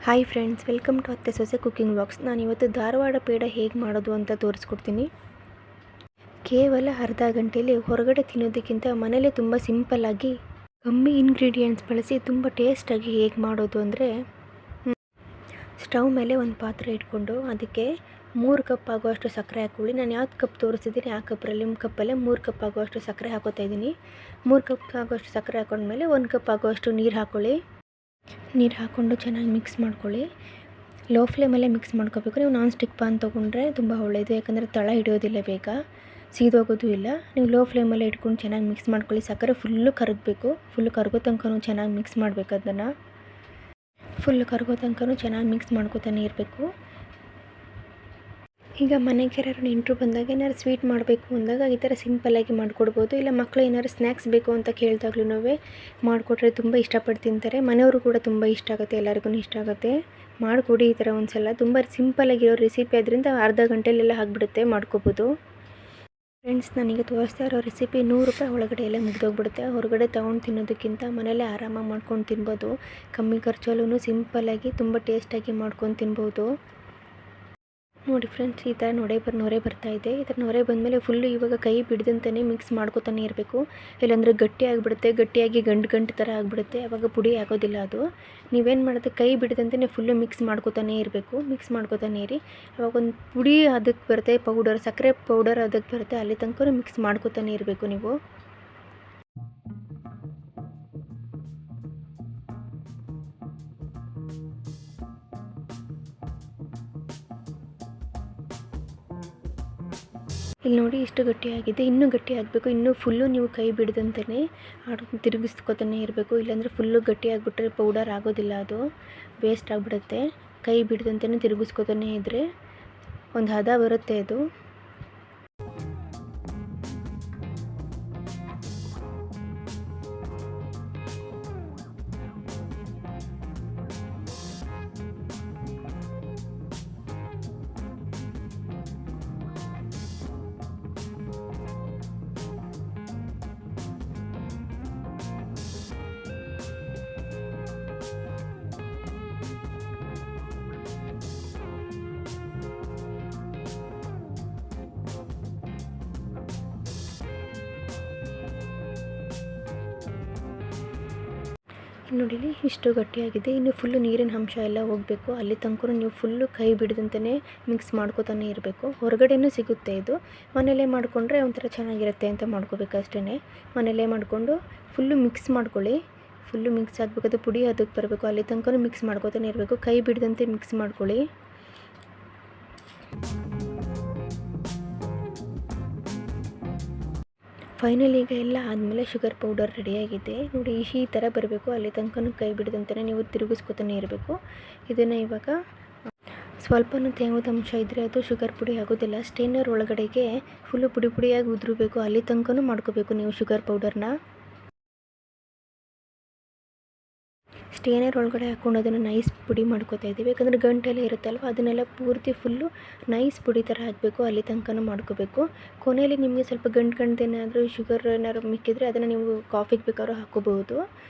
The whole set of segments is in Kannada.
ಹಾಯ್ ಫ್ರೆಂಡ್ಸ್, ವೆಲ್ಕಮ್ ಟು ಅತ್ತೆ ಸೊಸೆ ಕುಕ್ಕಿಂಗ್ ವ್ಲಾಗ್ಸ್. ನಾನಿವತ್ತು ಧಾರವಾಡ ಪೇಡ ಹೇಗೆ ಮಾಡೋದು ಅಂತ ತೋರಿಸ್ಕೊಡ್ತೀನಿ. ಕೇವಲ ಅರ್ಧ ಗಂಟೆಯಲ್ಲಿ ಹೊರಗಡೆ ತಿನ್ನೋದಕ್ಕಿಂತ ಮನೇಲೇ ತುಂಬ ಸಿಂಪಲ್ಲಾಗಿ ಕಮ್ಮಿ ಇಂಗ್ರೀಡಿಯೆಂಟ್ಸ್ ಬಳಸಿ ತುಂಬ ಟೇಸ್ಟಾಗಿ ಹೇಗೆ ಮಾಡೋದು ಅಂದರೆ, ಸ್ಟವ್ ಮೇಲೆ ಒಂದು ಪಾತ್ರೆ ಇಟ್ಕೊಂಡು ಅದಕ್ಕೆ 3 ಕಪ್ ಆಗುವಷ್ಟು ಸಕ್ಕರೆ ಹಾಕ್ಕೊಳ್ಳಿ. ನಾನು ಯಾವ್ದು ಕಪ್ ತೋರಿಸಿದ್ದೀನಿ ಆ ಕಪ್ಪಲ್ಲೇ 3 ಕಪ್ ಆಗುವಷ್ಟು ಸಕ್ಕರೆ ಹಾಕೋತಾ ಇದ್ದೀನಿ. 3 ಕಪ್ ಆಗುವಷ್ಟು ಸಕ್ಕರೆ ಹಾಕೊಂಡ್ಮೇಲೆ 1 ಕಪ್ ಆಗುವಷ್ಟು ನೀರು ಹಾಕ್ಕೊಳ್ಳಿ. ನೀರು ಹಾಕ್ಕೊಂಡು ಚೆನ್ನಾಗಿ ಮಿಕ್ಸ್ ಮಾಡ್ಕೊಳ್ಳಿ. ಲೋ ಫ್ಲೇಮಲ್ಲೇ ಮಿಕ್ಸ್ ಮಾಡ್ಕೋಬೇಕು. ನೀವು ನಾನ್ ಸ್ಟಿಕ್ ಪಾನ್ ತೊಗೊಂಡ್ರೆ ತುಂಬ ಒಳ್ಳೆಯದು, ಯಾಕಂದರೆ ತಳ ಹಿಡಿಯೋದಿಲ್ಲ, ಬೇಗ ಸೀದೋಗೋದು ಇಲ್ಲ. ನೀವು ಲೋ ಫ್ಲೇಮಲ್ಲೇ ಇಟ್ಕೊಂಡು ಚೆನ್ನಾಗಿ ಮಿಕ್ಸ್ ಮಾಡ್ಕೊಳ್ಳಿ. ಸಕ್ಕರೆ ಫುಲ್ಲು ಕರಗಬೇಕು. ಫುಲ್ಲು ಕರಗೋ ತನಕ ಚೆನ್ನಾಗಿ ಮಿಕ್ಸ್ ಮಾಡಬೇಕು. ಅದನ್ನು ಫುಲ್ಲು ಕರಗೋ ತನಕ ಚೆನ್ನಾಗಿ ಮಿಕ್ಸ್ ಮಾಡ್ಕೊತಾನೆ ಇರಬೇಕು. ಈಗ ಮನೆಗೆ ಯಾರು ನೆಂಟರು ಬಂದಾಗ ಏನಾದ್ರು ಸ್ವೀಟ್ ಮಾಡಬೇಕು ಅಂದಾಗ ಈ ಥರ ಸಿಂಪಲ್ಲಾಗಿ ಮಾಡಿಕೊಡ್ಬೋದು. ಇಲ್ಲ ಮಕ್ಕಳು ಏನಾದ್ರು ಸ್ನ್ಯಾಕ್ಸ್ ಬೇಕು ಅಂತ ಕೇಳಿದಾಗ್ಲೂ ಮಾಡಿಕೊಟ್ರೆ ತುಂಬ ಇಷ್ಟಪಟ್ಟು ತಿಂತಾರೆ. ಮನೆಯವರು ಕೂಡ ತುಂಬ ಇಷ್ಟ ಆಗುತ್ತೆ, ಎಲ್ಲರಿಗೂ ಇಷ್ಟ ಆಗುತ್ತೆ. ಮಾಡಿಕೊಡಿ ಈ ಥರ ಒಂದು ಸಲ. ತುಂಬ ಸಿಂಪಲ್ಲಾಗಿರೋ ರೆಸಿಪಿ, ಅದರಿಂದ ಅರ್ಧ ಗಂಟೆಲೆಲ್ಲ ಆಗಿಬಿಡುತ್ತೆ, ಮಾಡ್ಕೋಬೋದು. ಫ್ರೆಂಡ್ಸ್, ನಾನೀಗ ತೋರಿಸ್ತಾ ಇರೋ ರೆಸಿಪಿ 100 ರೂಪಾಯಿ ಒಳಗಡೆ ಎಲ್ಲ ಮುಗಿದೋಗ್ಬಿಡುತ್ತೆ. ಹೊರಗಡೆ ತೊಗೊಂಡು ತಿನ್ನೋದಕ್ಕಿಂತ ಮನೇಲೇ ಆರಾಮಾಗಿ ಮಾಡ್ಕೊಂಡು ತಿನ್ಬೋದು. ಕಮ್ಮಿ ಖರ್ಚಲ್ಲೂ ಸಿಂಪಲ್ಲಾಗಿ ತುಂಬ ಟೇಸ್ಟಾಗಿ ಮಾಡ್ಕೊಂಡು ತಿನ್ಬೋದು. ನೋಡಿ ಫ್ರೆಂಡ್ಸ್, ಈ ಥರ ನೊರೆ ಬರ್ತಾ ಇದೆ. ಈ ಥರ ನೊರೆ ಬಂದಮೇಲೆ ಫುಲ್ಲು ಇವಾಗ ಕೈ ಬಿಡ್ದಂತೆಯೇ ಮಿಕ್ಸ್ ಮಾಡ್ಕೊತಾನೆ ಇರಬೇಕು. ಇಲ್ಲಾಂದರೆ ಗಟ್ಟಿ ಆಗಿಬಿಡುತ್ತೆ, ಗಟ್ಟಿಯಾಗಿ ಗಂಟು ಥರ ಆಗಿಬಿಡುತ್ತೆ. ಆವಾಗ ಪುಡಿ ಆಗೋದಿಲ್ಲ ಅದು. ನೀವೇನು ಮಾಡೋದು, ಕೈ ಬಿಡ್ದಂತೆಯೇ ಫುಲ್ಲು ಮಿಕ್ಸ್ ಮಾಡ್ಕೊತಾನೆ ಇರಬೇಕು. ಮಿಕ್ಸ್ ಮಾಡ್ಕೊತಾನೆ ಇರಿ. ಅವಾಗ ಒಂದು ಪುಡಿ ಅದಕ್ಕೆ ಬರುತ್ತೆ, ಸಕ್ಕರೆ ಪೌಡರ್ ಅದಕ್ಕೆ ಬರುತ್ತೆ. ಅಲ್ಲಿ ತನಕ ಮಿಕ್ಸ್ ಮಾಡ್ಕೊತಾನೆ ಇರಬೇಕು ನೀವು. ಇಲ್ಲಿ ನೋಡಿ, ಇಷ್ಟು ಗಟ್ಟಿಯಾಗಿದೆ. ಇನ್ನೂ ಗಟ್ಟಿ ಆಗಬೇಕು. ಇನ್ನೂ ಫುಲ್ಲು ನೀವು ಕೈ ಬಿಡ್ದಂತೆಯೇ ತಿರುಗಿಸ್ಕೊತಾನೆ ಇರಬೇಕು. ಇಲ್ಲಾಂದರೆ ಫುಲ್ಲು ಗಟ್ಟಿ ಆಗಿಬಿಟ್ರೆ ಪೌಡರ್ ಆಗೋದಿಲ್ಲ, ಅದು ವೇಸ್ಟ್ ಆಗಿಬಿಡುತ್ತೆ. ಕೈ ಬಿಡ್ದಂತೆಯೇ ತಿರುಗಿಸ್ಕೊತಾನೆ ಇದ್ದರೆ ಒಂದು ಹದ ಬರುತ್ತೆ ಅದು. ನೋಡಿ, ಇಷ್ಟು ಗಟ್ಟಿಯಾಗಿದೆ. ಇನ್ನು ಫುಲ್ಲು ನೀರಿನ ಅಂಶ ಎಲ್ಲ ಹೋಗಬೇಕು. ಅಲ್ಲಿ ತನಕ ನೀವು ಫುಲ್ಲು ಕೈ ಬಿಡದಂತೆಯೇ ಮಿಕ್ಸ್ ಮಾಡ್ಕೊತಾನೆ ಇರಬೇಕು. ಹೊರಗಡೆನೂ ಸಿಗುತ್ತೆ ಇದು. ಮನೆಯಲ್ಲೇ ಮಾಡಿಕೊಂಡ್ರೆ ಒಂಥರ ಚೆನ್ನಾಗಿರುತ್ತೆ ಅಂತ ಮಾಡ್ಕೋಬೇಕು ಅಷ್ಟೇ. ಮನೆಯಲ್ಲೇ ಮಾಡಿಕೊಂಡು ಫುಲ್ಲು ಮಿಕ್ಸ್ ಮಾಡ್ಕೊಳ್ಳಿ. ಫುಲ್ಲು ಮಿಕ್ಸ್ ಆಗಬೇಕಾದ್ರೆ ಪುಡಿ ಅದಕ್ಕೆ ಬರಬೇಕು. ಅಲ್ಲಿ ತನಕ ಮಿಕ್ಸ್ ಮಾಡ್ಕೊತಾನೆ ಇರಬೇಕು. ಕೈ ಬಿಡದಂತೆ ಮಿಕ್ಸ್ ಮಾಡ್ಕೊಳ್ಳಿ. ಫೈನಲ್ ಈಗ ಎಲ್ಲ ಆದಮೇಲೆ ಶುಗರ್ ಪೌಡರ್ ರೆಡಿಯಾಗಿದೆ. ನೋಡಿ, ಈ ಥರ ಬರಬೇಕು. ಅಲ್ಲಿ ತನಕ ಕೈ ಬಿಡದಂತೆ ನೀವು ತಿರುಗಿಸ್ಕೊತಾನೆ ಇರಬೇಕು. ಇದನ್ನು ಇವಾಗ ಸ್ವಲ್ಪನೂ ತೇವದ ಅಂಶ ಇದ್ದರೆ ಅದು ಶುಗರ್ ಪುಡಿ ಆಗೋದಿಲ್ಲ. ಸ್ಟೇನರ್ ಒಳಗಡೆಗೆ ಫುಲ್ಲು ಪುಡಿಯಾಗಿ ಉದುರಬೇಕು. ಅಲ್ಲಿ ತನಕ ಮಾಡ್ಕೋಬೇಕು ನೀವು ಶುಗರ್ ಪೌಡರ್ನ. ಸ್ಟೇನರ್ ಒಳಗಡೆ ಹಾಕ್ಕೊಂಡು ಅದನ್ನು ನೈಸ್ ಪುಡಿ ಮಾಡ್ಕೋತಾ ಇದ್ದೀವಿ. ಯಾಕಂದರೆ ಗಂಟೆಲ್ಲ ಇರುತ್ತಲ್ವ, ಅದನ್ನೆಲ್ಲ ಪೂರ್ತಿ ಫುಲ್ಲು ನೈಸ್ ಪುಡಿ ಥರ ಹಾಕಬೇಕು. ಅಲ್ಲಿ ತನಕ ಮಾಡ್ಕೋಬೇಕು. ಕೊನೆಯಲ್ಲಿ ನಿಮಗೆ ಸ್ವಲ್ಪ ಗಂಟೇನಾದರೂ ಶುಗರ್ ಏನಾದ್ರು ಮಿಕ್ಕಿದ್ರೆ ಅದನ್ನು ನೀವು ಕಾಫಿಗೆ ಬೇಕಾದ್ರೂ ಹಾಕ್ಕೋಬಹುದು.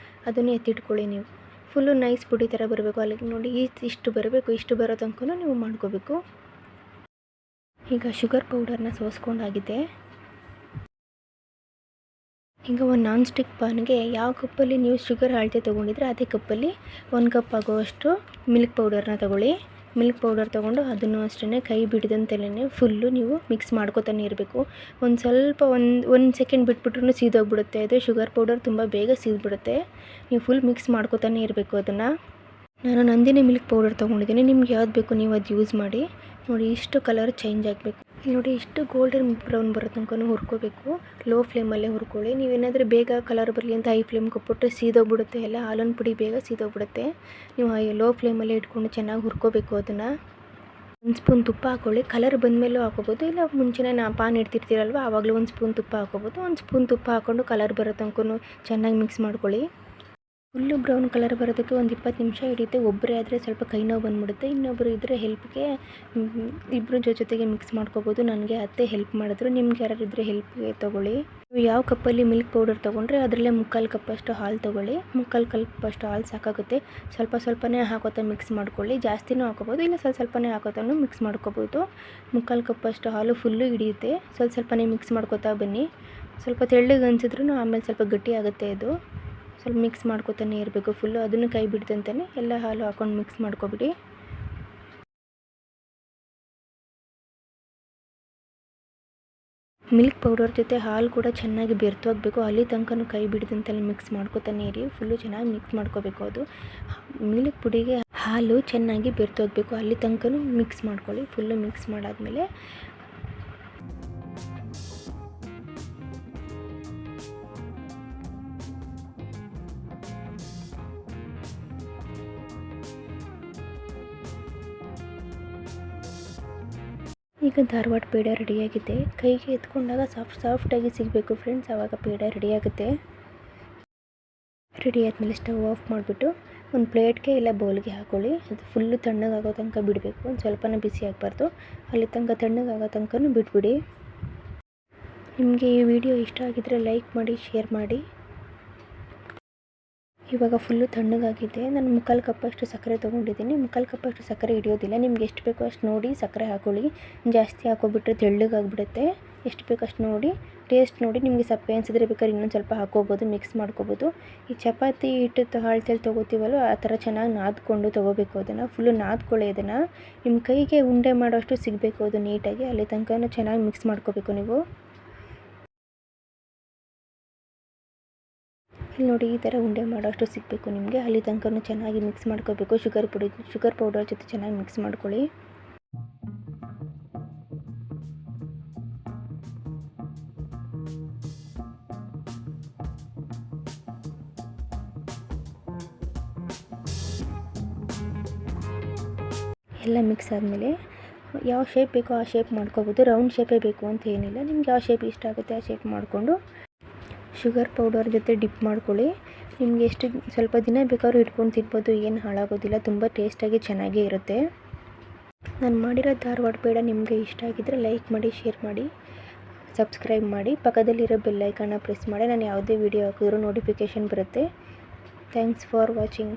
ಅದನ್ನು ಎತ್ತಿಟ್ಕೊಳ್ಳಿ ನೀವು. ಫುಲ್ಲು ನೈಸ್ ಪುಡಿ ಥರ ಬರಬೇಕು. ಅಲ್ಲಿಗೆ ನೋಡಿ, ಇಷ್ಟು ಬರಬೇಕು. ಇಷ್ಟು ಬರೋ ತನಕ ನೀವು ಮಾಡ್ಕೋಬೇಕು. ಈಗ ಶುಗರ್ ಪೌಡರ್ನ ಸೋಸ್ಕೊಂಡಾಗಿದೆ. ಈಗ ಒಂದು ನಾನ್ ಸ್ಟಿಕ್ ಪಾನ್ಗೆ ಯಾವ ಕಪ್ಪಲ್ಲಿ ನೀವು ಶುಗರ್ ಅಳತೆ ತೊಗೊಂಡಿದ್ರೆ ಅದೇ ಕಪ್ಪಲ್ಲಿ 1 ಕಪ್ ಆಗುವಷ್ಟು ಮಿಲ್ಕ್ ಪೌಡರ್ನ ತೊಗೊಳ್ಳಿ. ಮಿಲ್ಕ್ ಪೌಡರ್ ತೊಗೊಂಡು ಅದನ್ನು ಅಷ್ಟೇ ಕೈ ಬಿಡದಂತೆಯೇ ಫುಲ್ಲು ನೀವು ಮಿಕ್ಸ್ ಮಾಡ್ಕೊತಾನೆ ಇರಬೇಕು. ಒಂದು ಸ್ವಲ್ಪ ಒಂದು ಸೆಕೆಂಡ್ ಬಿಟ್ಬಿಟ್ರೂ ಸೀದೋಗ್ಬಿಡುತ್ತೆ. ಅದು ಶುಗರ್ ಪೌಡರ್ ತುಂಬ ಬೇಗ ಸೀದ್ಬಿಡುತ್ತೆ. ನೀವು ಫುಲ್ ಮಿಕ್ಸ್ ಮಾಡ್ಕೊತಾನೆ ಇರಬೇಕು ಅದನ್ನು. ನಾನು ನಂದಿನಿ ಮಿಲ್ಕ್ ಪೌಡರ್ ತೊಗೊಂಡಿದ್ದೀನಿ. ನಿಮ್ಗೆ ಯಾವ್ದು ಬೇಕು ನೀವು ಅದು ಯೂಸ್ ಮಾಡಿ. ನೋಡಿ, ಇಷ್ಟು ಕಲರ್ ಚೇಂಜ್ ಆಗಬೇಕು. ನೋಡಿ, ಇಷ್ಟು ಗೋಲ್ಡನ್ ಬ್ರೌನ್ ಬರೋ ತನಕ ಹುರ್ಕೋಬೇಕು. ಲೋ ಫ್ಲೇಮಲ್ಲೇ ಹುರ್ಕೊಳ್ಳಿ. ನೀವೇನಾದರೂ ಬೇಗ ಕಲರ್ ಬರಲಿ ಅಂತ ಹೈ ಫ್ಲೇಮ್ ಕೊಟ್ಬಿಟ್ರೆ ಸೀದೋಗ್ಬಿಡುತ್ತೆ. ಎಲ್ಲ ಹಾಲಿನ ಪುಡಿ ಬೇಗ ಸೀದೋಗ್ಬಿಡುತ್ತೆ. ನೀವು ಲೋ ಫ್ಲೇಮಲ್ಲೇ ಇಟ್ಕೊಂಡು ಚೆನ್ನಾಗಿ ಹುರ್ಕೋಬೇಕು ಅದನ್ನು. 1 ಸ್ಪೂನ್ ತುಪ್ಪ ಹಾಕ್ಕೊಳ್ಳಿ. ಕಲರ್ ಬಂದಮೇಲೂ ಹಾಕೋಬೋದು, ಇಲ್ಲ ಮುಂಚೆನೇ ಪಾನ್ ಇಡ್ತಿರ್ತೀರಲ್ವ ಆವಾಗಲೂ 1 ಸ್ಪೂನ್ ತುಪ್ಪ ಹಾಕೋಬೋದು. 1 ಸ್ಪೂನ್ ತುಪ್ಪ ಹಾಕ್ಕೊಂಡು ಕಲರ್ ಬರೋ ತನಕ ಚೆನ್ನಾಗಿ ಮಿಕ್ಸ್ ಮಾಡ್ಕೊಳ್ಳಿ. ಫುಲ್ಲು ಬ್ರೌನ್ ಕಲರ್ ಬರೋದಕ್ಕೆ ಒಂದು 20 ನಿಮಿಷ ಹಿಡಿಯುತ್ತೆ. ಒಬ್ಬರೇ ಆದರೆ ಸ್ವಲ್ಪ ಕೈ ನೋವು ಬಂದುಬಿಡುತ್ತೆ. ಇನ್ನೊಬ್ಬರು ಇದ್ದರೆ ಹೆಲ್ಪ್ಗೆ ಇಬ್ಬರು ಜೊತೆಗೆ ಮಿಕ್ಸ್ ಮಾಡ್ಕೋಬೋದು. ನನಗೆ ಅತ್ತೆ ಹೆಲ್ಪ್ ಮಾಡಿದ್ರು. ನಿಮ್ಗೆ ಯಾರು ಇದ್ದರೆ ಹೆಲ್ಪ್ಗೆ ತೊಗೊಳ್ಳಿ. ನೀವು ಯಾವ ಕಪ್ಪಲ್ಲಿ ಮಿಲ್ಕ್ ಪೌಡರ್ ತೊಗೊಂಡ್ರೆ ಅದರಲ್ಲೇ 3/4 ಕಪ್ಪಷ್ಟು ಹಾಲು ತೊಗೊಳ್ಳಿ. 3/4 ಕಪ್ಪಷ್ಟು ಹಾಲು ಸಾಕಾಗುತ್ತೆ. ಸ್ವಲ್ಪನೇ ಹಾಕೋತಾ ಮಿಕ್ಸ್ ಮಾಡ್ಕೊಳ್ಳಿ. ಜಾಸ್ತಿನೂ ಹಾಕೋಬೋದು, ಇಲ್ಲ ಸ್ವಲ್ಪನೇ ಹಾಕೋತಾನು ಮಿಕ್ಸ್ ಮಾಡ್ಕೋಬೋದು. 3/4 ಕಪ್ಪಷ್ಟು ಹಾಲು ಫುಲ್ಲು ಹಿಡಿಯುತ್ತೆ. ಸ್ವಲ್ಪನೇ ಮಿಕ್ಸ್ ಮಾಡ್ಕೋತಾ ಬನ್ನಿ. ಸ್ವಲ್ಪ ತೆಳ್ಳಗೆ ಅನಿಸಿದ್ರೂ ಆಮೇಲೆ ಸ್ವಲ್ಪ ಗಟ್ಟಿ ಆಗುತ್ತೆ. ಅದು ಸ್ವಲ್ಪ ಮಿಕ್ಸ್ ಮಾಡ್ಕೊತಾನೆ ಇರಬೇಕು ಫುಲ್ಲು. ಅದನ್ನು ಕೈ ಬಿಡ್ದಂತೆಯೇ ಎಲ್ಲ ಹಾಲು ಹಾಕ್ಕೊಂಡು ಮಿಕ್ಸ್ ಮಾಡ್ಕೊಬಿಡಿ. ಮಿಲ್ಕ್ ಪೌಡರ್ ಜೊತೆ ಹಾಲು ಕೂಡ ಚೆನ್ನಾಗಿ ಬೆರೆತೋಗಬೇಕು. ಅಲ್ಲಿ ತನಕ ಕೈ ಬಿಡ್ದಂತೆಲ್ಲ ಮಿಕ್ಸ್ ಮಾಡ್ಕೊತಾನೆ ಇರಿ. ಫುಲ್ಲು ಚೆನ್ನಾಗಿ ಮಿಕ್ಸ್ ಮಾಡ್ಕೋಬೇಕು. ಅದು ಮಿಲ್ಕ್ ಪುಡಿಗೆ ಹಾಲು ಚೆನ್ನಾಗಿ ಬೆರೆತೋಗಬೇಕು. ಅಲ್ಲಿ ತನಕ ಮಿಕ್ಸ್ ಮಾಡ್ಕೊಳ್ಳಿ. ಫುಲ್ಲು ಮಿಕ್ಸ್ ಮಾಡಾದಮೇಲೆ ಈಗ ಧಾರವಾಡ ಪೇಡ ರೆಡಿಯಾಗಿದೆ. ಕೈಗೆ ಎತ್ಕೊಂಡಾಗ ಸಾಫ್ಟಾಗಿ ಸಿಗಬೇಕು ಫ್ರೆಂಡ್ಸ್, ಆವಾಗ ಪೇಡ ರೆಡಿಯಾಗುತ್ತೆ. ರೆಡಿ ಆದಮೇಲೆ ಸ್ಟವ್ ಆಫ್ ಮಾಡಿಬಿಟ್ಟು ಒಂದು ಪ್ಲೇಟ್ಗೆ ಇಲ್ಲ ಬೌಲ್ಗೆ ಹಾಕ್ಕೊಳ್ಳಿ. ಅದು ಫುಲ್ಲು ತಣ್ಣಗಾಗೋ ತನಕ ಬಿಡಬೇಕು. ಒಂದು ಸ್ವಲ್ಪನೂ ಬಿಸಿ ಆಗಬಾರ್ದು. ಅಲ್ಲಿ ತನಕ ತಣ್ಣಗಾಗೋ ತನಕ ಬಿಟ್ಬಿಡಿ. ನಿಮಗೆ ಈ ವಿಡಿಯೋ ಇಷ್ಟ ಆಗಿದ್ದರೆ ಲೈಕ್ ಮಾಡಿ, ಶೇರ್ ಮಾಡಿ. ಇವಾಗ ಫುಲ್ಲು ತಣ್ಣಗಾಗಿದೆ. ನಾನು 3/4 ಕಪ್ಪಷ್ಟು ಸಕ್ಕರೆ ತೊಗೊಂಡಿದ್ದೀನಿ. 3/4 ಕಪ್ಪಷ್ಟು ಸಕ್ಕರೆ ಹಿಡಿಯೋದಿಲ್ಲ. ನಿಮ್ಗೆ ಎಷ್ಟು ಬೇಕೋ ಅಷ್ಟು ನೋಡಿ ಸಕ್ಕರೆ ಹಾಕ್ಕೊಳ್ಳಿ. ಜಾಸ್ತಿ ಹಾಕೋಬಿಟ್ರೆ ತೆಳ್ಳಗಾಗ್ಬಿಡುತ್ತೆ. ಎಷ್ಟು ಬೇಕೋ ಅಷ್ಟು ನೋಡಿ, ಟೇಸ್ಟ್ ನೋಡಿ. ನಿಮಗೆ ಸಪ್ಪೆ ಅನಿಸಿದ್ರೆ ಬೇಕಾದ್ರೆ ಇನ್ನೊಂದು ಸ್ವಲ್ಪ ಹಾಕ್ಕೋಬೋದು, ಮಿಕ್ಸ್ ಮಾಡ್ಕೋಬೋದು. ಈ ಚಪಾತಿ ಹಿಟ್ಟು ಅಳತೆಯಲ್ಲಿ ತೊಗೋತೀವಲ್ಲ, ಆ ಥರ ಚೆನ್ನಾಗಿ ನಾದ್ಕೊಂಡು ತೊಗೋಬೇಕು. ಅದನ್ನು ಫುಲ್ಲು ನಾದ್ಕೊಳ್ಳಿ. ಅದನ್ನು ನಿಮ್ಮ ಕೈಗೆ ಉಂಡೆ ಮಾಡೋಷ್ಟು ಸಿಗಬೇಕು ಅದು ನೀಟಾಗಿ. ಅಲ್ಲಿ ತನಕ ಚೆನ್ನಾಗಿ ಮಿಕ್ಸ್ ಮಾಡ್ಕೋಬೇಕು ನೀವು. ಇಲ್ಲಿ ನೋಡಿ, ಈ ಥರ ಉಂಡೆ ಮಾಡೋಷ್ಟು ಸಿಗಬೇಕು ನಿಮಗೆ. ಅಲ್ಲಿ ತನಕ ಚೆನ್ನಾಗಿ ಮಿಕ್ಸ್ ಮಾಡ್ಕೋಬೇಕು. ಶುಗರ್ ಪೌಡರ್ ಜೊತೆ ಚೆನ್ನಾಗಿ ಮಿಕ್ಸ್ ಮಾಡ್ಕೊಳ್ಳಿ. ಎಲ್ಲ ಮಿಕ್ಸ್ ಆದಮೇಲೆ ಯಾವ ಶೇಪ್ ಬೇಕೋ ಆ ಶೇಪ್ ಮಾಡ್ಕೋಬೋದು. ರೌಂಡ್ ಶೇಪೇ ಬೇಕು ಅಂತ ಏನಿಲ್ಲ. ನಿಮ್ಗೆ ಯಾವ ಶೇಪ್ ಇಷ್ಟ ಆಗುತ್ತೆ ಆ ಶೇಪ್ ಮಾಡಿಕೊಂಡು ಶುಗರ್ ಪೌಡರ್ ಜೊತೆ ಡಿಪ್ ಮಾಡ್ಕೊಳ್ಳಿ. ನಿಮಗೆ ಎಷ್ಟು ಸ್ವಲ್ಪ ದಿನ ಬೇಕಾದ್ರೂ ಇಟ್ಕೊಂಡು ತಿನ್ಬೋದು, ಏನು ಹಾಳಾಗೋದಿಲ್ಲ. ತುಂಬ ಟೇಸ್ಟಾಗಿ ಚೆನ್ನಾಗೇ ಇರುತ್ತೆ. ನಾನು ಮಾಡಿರೋ ಧಾರವಾಡ ಪೇಡ ನಿಮಗೆ ಇಷ್ಟ ಆಗಿದ್ದರೆ ಲೈಕ್ ಮಾಡಿ, ಶೇರ್ ಮಾಡಿ, ಸಬ್ಸ್ಕ್ರೈಬ್ ಮಾಡಿ. ಪಕ್ಕದಲ್ಲಿರೋ ಬೆಲ್ ಐಕಾನ್ನ ಪ್ರೆಸ್ ಮಾಡಿ. ನಾನು ಯಾವುದೇ ವಿಡಿಯೋ ಹಾಕಿದ್ರೂ ನೋಟಿಫಿಕೇಷನ್ ಬರುತ್ತೆ. Thanks for watching.